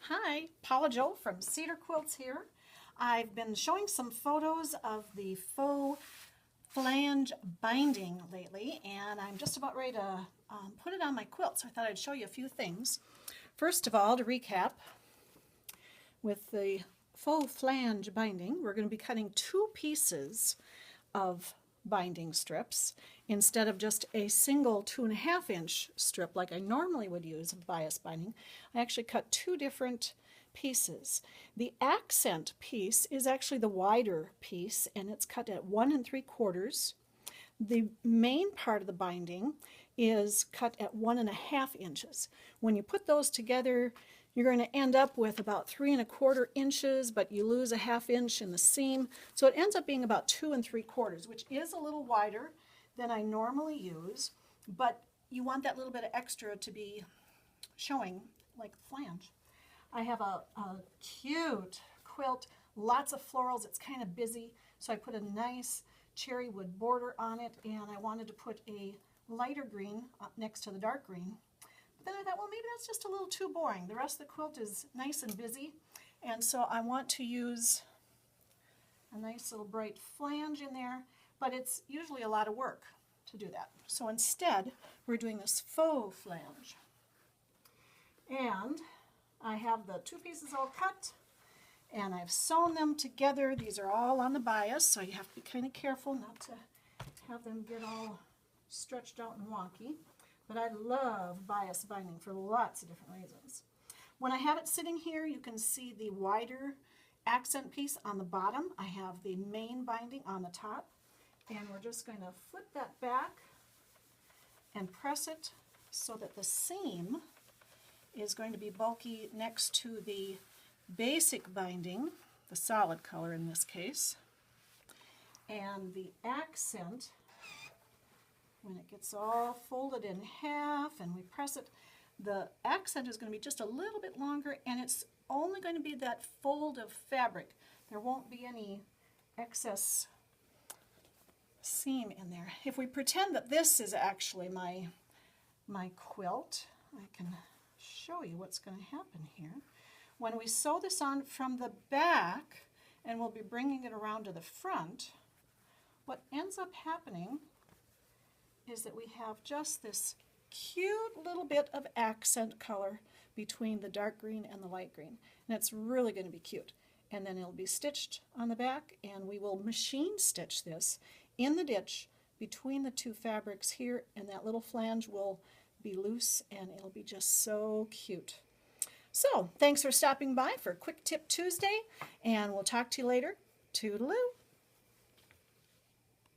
Hi, Paula Jo from SederQuilts here. I've been showing some photos of the faux flange binding lately, and I'm just about ready to put it on my quilt, so I thought I'd show you a few things. First of all, to recap, with the faux flange binding, we're going to be cutting two pieces of binding strips instead of just a single 2.5 inch strip like I normally would use of bias binding. I actually cut two different pieces. The accent piece is actually the wider piece, and it's cut at 1 3/4. The main part of the binding is cut at 1.5 inches. When you put those together, you're going to end up with about 3 1/4 inches, but you lose a 1/2 inch in the seam. So it ends up being about 2 3/4, which is a little wider than I normally use, but you want that little bit of extra to be showing like flange. I have a cute quilt, lots of florals. It's kind of busy, so I put a nice cherry wood border on it, and I wanted to put a lighter green next to the dark green. But then I thought, well, maybe that's just a little too boring. The rest of the quilt is nice and busy, and so I want to use a nice little bright flange in there, but it's usually a lot of work to do that. So instead, we're doing this faux flange. And I have the two pieces all cut, and I've sewn them together. These are all on the bias, so you have to be kind of careful not to have them get all stretched out and wonky. But I love bias binding for lots of different reasons. When I have it sitting here, you can see the wider accent piece on the bottom. I have the main binding on the top, and we're just going to flip that back and press it so that the seam is going to be bulky next to the basic binding, the solid color in this case, and the accent, when it gets all folded in half and we press it, the accent is going to be just a little bit longer, and it's only going to be that fold of fabric. There won't be any excess seam in there. If we pretend that this is actually my quilt, I can show you what's going to happen here. When we sew this on from the back, and we'll be bringing it around to the front, what ends up happening is that we have just this cute little bit of accent color between the dark green and the light green, and it's really going to be cute. And then it'll be stitched on the back, and we will machine stitch this in the ditch between the two fabrics here, and that little flange will be loose, and it'll be just so cute. So thanks for stopping by for Quick Tip Tuesday, and we'll talk to you later. Toodaloo!